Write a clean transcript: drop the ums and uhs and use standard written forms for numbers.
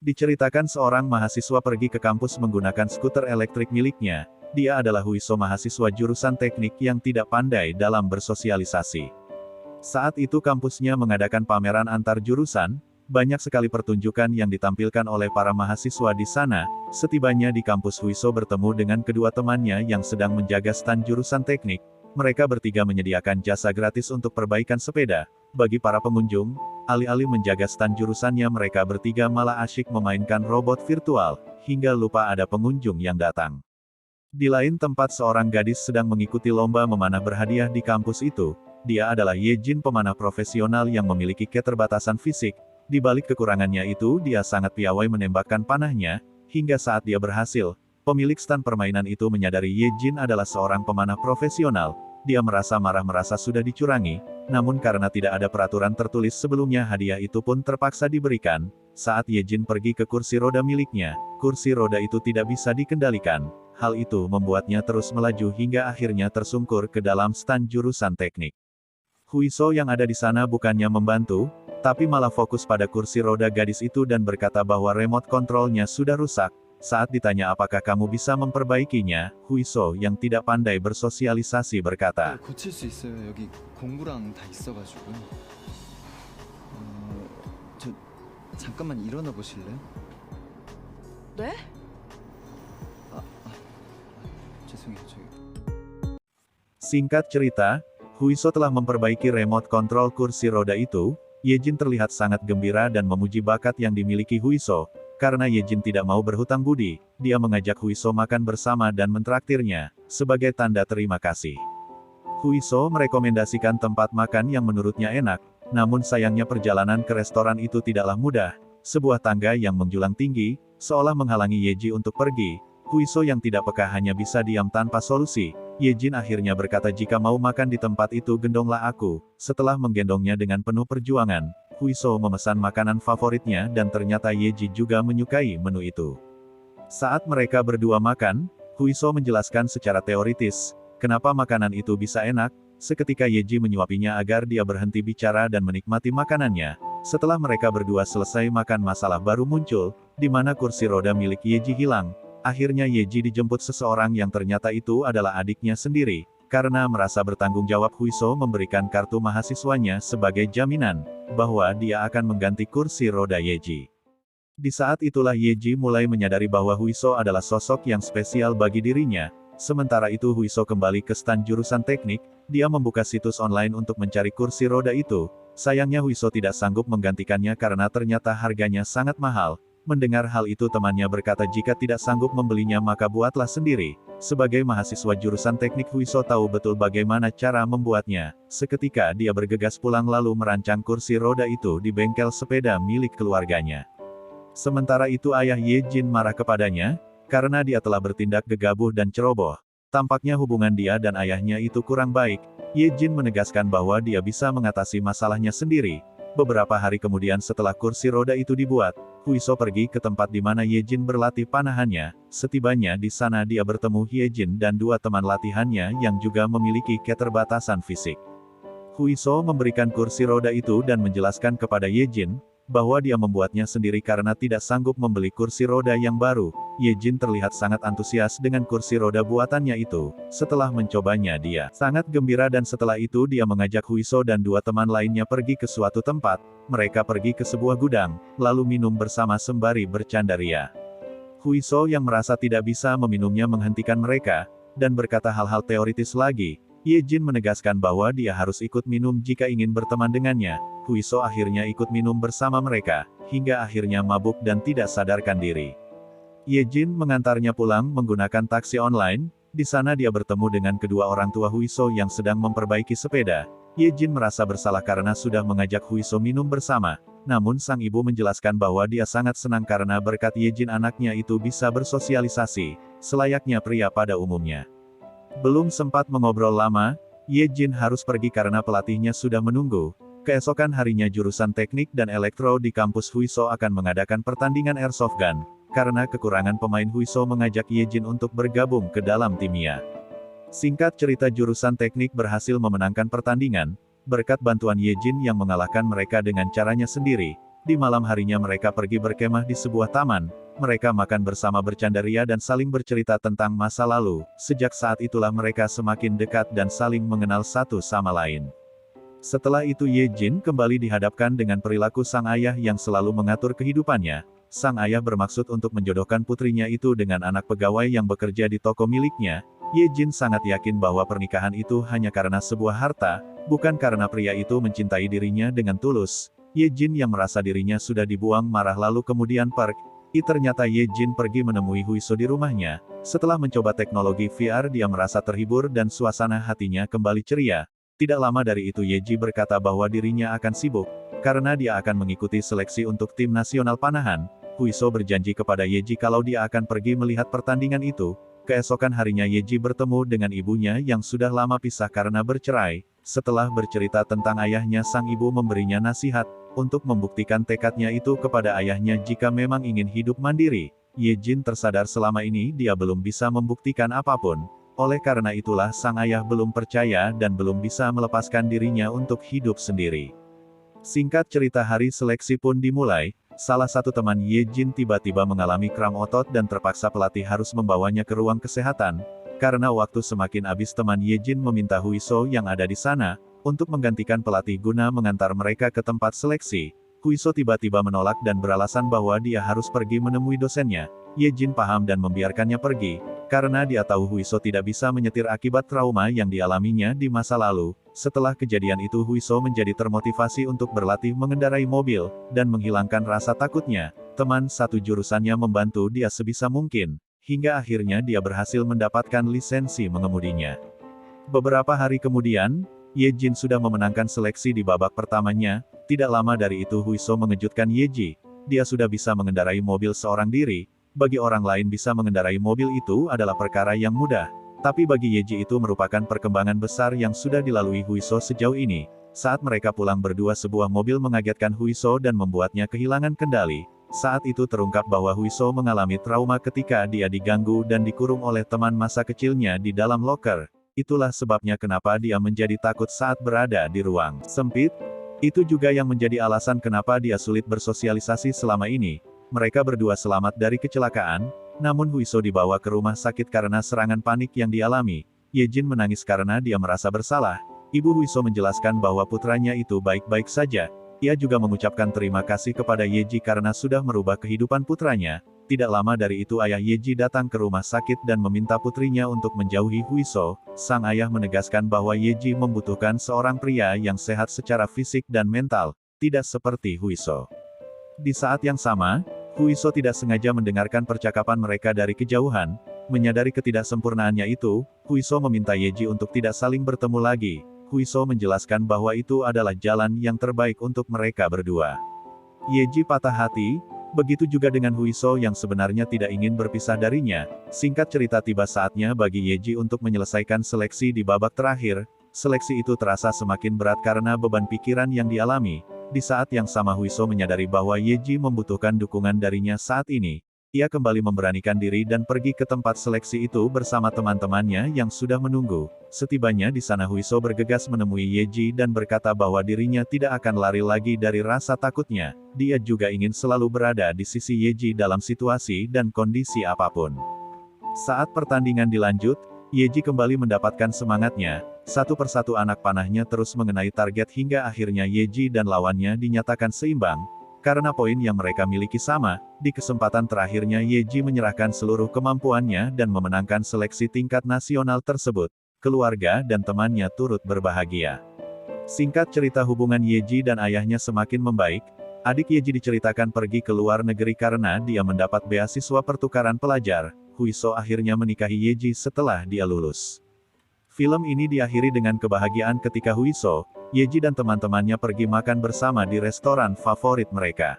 Diceritakan seorang mahasiswa pergi ke kampus menggunakan skuter elektrik miliknya. Dia adalah Huiso, mahasiswa jurusan teknik yang tidak pandai dalam bersosialisasi. Saat itu kampusnya mengadakan pameran antar jurusan, banyak sekali pertunjukan yang ditampilkan oleh para mahasiswa di sana. Setibanya di kampus, Huiso bertemu dengan kedua temannya yang sedang menjaga stan jurusan teknik. Mereka bertiga menyediakan jasa gratis untuk perbaikan sepeda bagi para pengunjung. Alih-alih menjaga stan jurusannya, mereka bertiga malah asyik memainkan robot virtual, hingga lupa ada pengunjung yang datang. Di lain tempat, seorang gadis sedang mengikuti lomba memanah berhadiah di kampus itu. Dia adalah Yejin, pemanah profesional yang memiliki keterbatasan fisik. Di balik kekurangannya itu, dia sangat piawai menembakkan panahnya. Hingga saat dia berhasil, pemilik stan permainan itu menyadari Yejin adalah seorang pemanah profesional. Dia merasa marah, merasa sudah dicurangi. Namun karena tidak ada peraturan tertulis sebelumnya, hadiah itu pun terpaksa diberikan. Saat Yejin pergi ke kursi roda miliknya, kursi roda itu tidak bisa dikendalikan. Hal itu membuatnya terus melaju hingga akhirnya tersungkur ke dalam stan jurusan teknik. Huiso yang ada di sana bukannya membantu, tapi malah fokus pada kursi roda gadis itu dan berkata bahwa remote controlnya sudah rusak. Saat ditanya apakah kamu bisa memperbaikinya, Huiso yang tidak pandai bersosialisasi berkata, 고칠 수 있어요. 여기 공구랑 다 있어가지고. 저 잠깐만 일어나 보실래요? 네? 죄송해요. 저기. Singkat cerita, Huiso telah memperbaiki remote control kursi roda itu. Yejin terlihat sangat gembira dan memuji bakat yang dimiliki Huiso. Karena Yejin tidak mau berhutang budi, dia mengajak Huiso makan bersama dan mentraktirnya, sebagai tanda terima kasih. Huiso merekomendasikan tempat makan yang menurutnya enak, namun sayangnya perjalanan ke restoran itu tidaklah mudah. Sebuah tangga yang menjulang tinggi, seolah menghalangi Yeji untuk pergi. Huiso yang tidak peka hanya bisa diam tanpa solusi. Yejin akhirnya berkata, jika mau makan di tempat itu gendonglah aku. Setelah menggendongnya dengan penuh perjuangan, Huiso memesan makanan favoritnya dan ternyata Yeji juga menyukai menu itu. Saat mereka berdua makan, Huiso menjelaskan secara teoritis, kenapa makanan itu bisa enak. Seketika Yeji menyuapinya agar dia berhenti bicara dan menikmati makanannya. Setelah mereka berdua selesai makan, masalah baru muncul, di mana kursi roda milik Yeji hilang. Akhirnya Yeji dijemput seseorang yang ternyata itu adalah adiknya sendiri. Karena merasa bertanggung jawab, Huiso memberikan kartu mahasiswanya sebagai jaminan bahwa dia akan mengganti kursi roda Yeji. Di saat itulah Yeji mulai menyadari bahwa Huiso adalah sosok yang spesial bagi dirinya. Sementara itu Huiso kembali ke stan jurusan teknik, dia membuka situs online untuk mencari kursi roda itu. Sayangnya Huiso tidak sanggup menggantikannya karena ternyata harganya sangat mahal. Mendengar hal itu temannya berkata jika tidak sanggup membelinya maka buatlah sendiri. Sebagai mahasiswa jurusan teknik, Huiso tahu betul bagaimana cara membuatnya. Seketika dia bergegas pulang lalu merancang kursi roda itu di bengkel sepeda milik keluarganya. Sementara itu ayah Yejin marah kepadanya, karena dia telah bertindak gegabah dan ceroboh. Tampaknya hubungan dia dan ayahnya itu kurang baik. Yejin menegaskan bahwa dia bisa mengatasi masalahnya sendiri. Beberapa hari kemudian setelah kursi roda itu dibuat, Huiso pergi ke tempat di mana Yejin berlatih panahannya. Setibanya di sana dia bertemu Yejin dan dua teman latihannya yang juga memiliki keterbatasan fisik. Huiso memberikan kursi roda itu dan menjelaskan kepada Yejin, bahwa dia membuatnya sendiri karena tidak sanggup membeli kursi roda yang baru. Yejin terlihat sangat antusias dengan kursi roda buatannya itu. Setelah mencobanya dia sangat gembira dan setelah itu dia mengajak Huiso dan dua teman lainnya pergi ke suatu tempat. Mereka pergi ke sebuah gudang, lalu minum bersama sembari bercandaria. Huiso yang merasa tidak bisa meminumnya menghentikan mereka, dan berkata hal-hal teoritis lagi. Yejin menegaskan bahwa dia harus ikut minum jika ingin berteman dengannya. Huiso akhirnya ikut minum bersama mereka, hingga akhirnya mabuk dan tidak sadarkan diri. Yejin mengantarnya pulang menggunakan taksi online. Di sana dia bertemu dengan kedua orang tua Huiso yang sedang memperbaiki sepeda. Yejin merasa bersalah karena sudah mengajak Huiso minum bersama. Namun sang ibu menjelaskan bahwa dia sangat senang karena berkat Yejin anaknya itu bisa bersosialisasi, selayaknya pria pada umumnya. Belum sempat mengobrol lama, Yejin harus pergi karena pelatihnya sudah menunggu. Keesokan harinya jurusan teknik dan elektro di kampus Huiso akan mengadakan pertandingan airsoft gun. Karena kekurangan pemain, Huiso mengajak Yejin untuk bergabung ke dalam timnya. Singkat cerita, jurusan teknik berhasil memenangkan pertandingan, berkat bantuan Yejin yang mengalahkan mereka dengan caranya sendiri. Di malam harinya mereka pergi berkemah di sebuah taman. Mereka makan bersama bercandaria dan saling bercerita tentang masa lalu. Sejak saat itulah mereka semakin dekat dan saling mengenal satu sama lain. Setelah itu Ye Jin kembali dihadapkan dengan perilaku sang ayah yang selalu mengatur kehidupannya. Sang ayah bermaksud untuk menjodohkan putrinya itu dengan anak pegawai yang bekerja di toko miliknya. Ye Jin sangat yakin bahwa pernikahan itu hanya karena sebuah harta, bukan karena pria itu mencintai dirinya dengan tulus. Ye Jin yang merasa dirinya sudah dibuang marah lalu kemudian pergi. Ternyata Ye Jin pergi menemui Huiso di rumahnya. Setelah mencoba teknologi VR dia merasa terhibur dan suasana hatinya kembali ceria. Tidak lama dari itu Ye Ji berkata bahwa dirinya akan sibuk, karena dia akan mengikuti seleksi untuk tim nasional panahan. Huiso berjanji kepada Ye Ji kalau dia akan pergi melihat pertandingan itu. Keesokan harinya Ye Ji bertemu dengan ibunya yang sudah lama pisah karena bercerai. Setelah bercerita tentang ayahnya sang ibu memberinya nasihat, untuk membuktikan tekadnya itu kepada ayahnya jika memang ingin hidup mandiri. Ye Jin tersadar selama ini dia belum bisa membuktikan apapun. Oleh karena itulah sang ayah belum percaya dan belum bisa melepaskan dirinya untuk hidup sendiri. Singkat cerita hari seleksi pun dimulai. Salah satu teman Ye Jin tiba-tiba mengalami kram otot dan terpaksa pelatih harus membawanya ke ruang kesehatan. Karena waktu semakin habis teman Ye Jin meminta Huiso yang ada di sana, untuk menggantikan pelatih guna mengantar mereka ke tempat seleksi. Huiso tiba-tiba menolak dan beralasan bahwa dia harus pergi menemui dosennya. Ye Jin paham dan membiarkannya pergi, karena dia tahu Huiso tidak bisa menyetir akibat trauma yang dialaminya di masa lalu. Setelah kejadian itu Huiso menjadi termotivasi untuk berlatih mengendarai mobil, dan menghilangkan rasa takutnya. Teman satu jurusannya membantu dia sebisa mungkin, hingga akhirnya dia berhasil mendapatkan lisensi mengemudinya. Beberapa hari kemudian, Ye Jin sudah memenangkan seleksi di babak pertamanya. Tidak lama dari itu Huiso mengejutkan Ye Ji. Dia sudah bisa mengendarai mobil seorang diri. Bagi orang lain bisa mengendarai mobil itu adalah perkara yang mudah. Tapi bagi Ye Ji itu merupakan perkembangan besar yang sudah dilalui Huiso sejauh ini. Saat mereka pulang berdua sebuah mobil mengagetkan Huiso dan membuatnya kehilangan kendali. Saat itu terungkap bahwa Huiso mengalami trauma ketika dia diganggu dan dikurung oleh teman masa kecilnya di dalam loker. Itulah sebabnya kenapa dia menjadi takut saat berada di ruang sempit. Itu juga yang menjadi alasan kenapa dia sulit bersosialisasi selama ini. Mereka berdua selamat dari kecelakaan, namun Huiso dibawa ke rumah sakit karena serangan panik yang dialami. Ye Jin menangis karena dia merasa bersalah. Ibu Huiso menjelaskan bahwa putranya itu baik-baik saja. Ia juga mengucapkan terima kasih kepada Ye Ji karena sudah merubah kehidupan putranya. Tidak lama dari itu ayah Ye Ji datang ke rumah sakit dan meminta putrinya untuk menjauhi Huiso. Sang ayah menegaskan bahwa Ye Ji membutuhkan seorang pria yang sehat secara fisik dan mental, tidak seperti Huiso. Di saat yang sama, Huiso tidak sengaja mendengarkan percakapan mereka dari kejauhan. Menyadari ketidaksempurnaannya itu, Huiso meminta Ye Ji untuk tidak saling bertemu lagi. Huiso menjelaskan bahwa itu adalah jalan yang terbaik untuk mereka berdua. Ye Ji patah hati. Begitu juga dengan Huiso yang sebenarnya tidak ingin berpisah darinya. Singkat cerita tiba saatnya bagi Ye Ji untuk menyelesaikan seleksi di babak terakhir. Seleksi itu terasa semakin berat karena beban pikiran yang dialami. Di saat yang sama Huiso menyadari bahwa Ye Ji membutuhkan dukungan darinya saat ini. Ia kembali memberanikan diri dan pergi ke tempat seleksi itu bersama teman-temannya yang sudah menunggu. Setibanya di sana Huiso bergegas menemui Ye Ji dan berkata bahwa dirinya tidak akan lari lagi dari rasa takutnya. Dia juga ingin selalu berada di sisi Ye Ji dalam situasi dan kondisi apapun. Saat pertandingan dilanjut, Ye Ji kembali mendapatkan semangatnya. Satu persatu anak panahnya terus mengenai target hingga akhirnya Ye Ji dan lawannya dinyatakan seimbang. Karena poin yang mereka miliki sama, di kesempatan terakhirnya Ye Ji menyerahkan seluruh kemampuannya dan memenangkan seleksi tingkat nasional tersebut. Keluarga dan temannya turut berbahagia. Singkat cerita hubungan Ye Ji dan ayahnya semakin membaik. Adik Ye Ji diceritakan pergi ke luar negeri karena dia mendapat beasiswa pertukaran pelajar. Huiso akhirnya menikahi Ye Ji setelah dia lulus. Film ini diakhiri dengan kebahagiaan ketika Huiso, Ye Ji dan teman-temannya pergi makan bersama di restoran favorit mereka.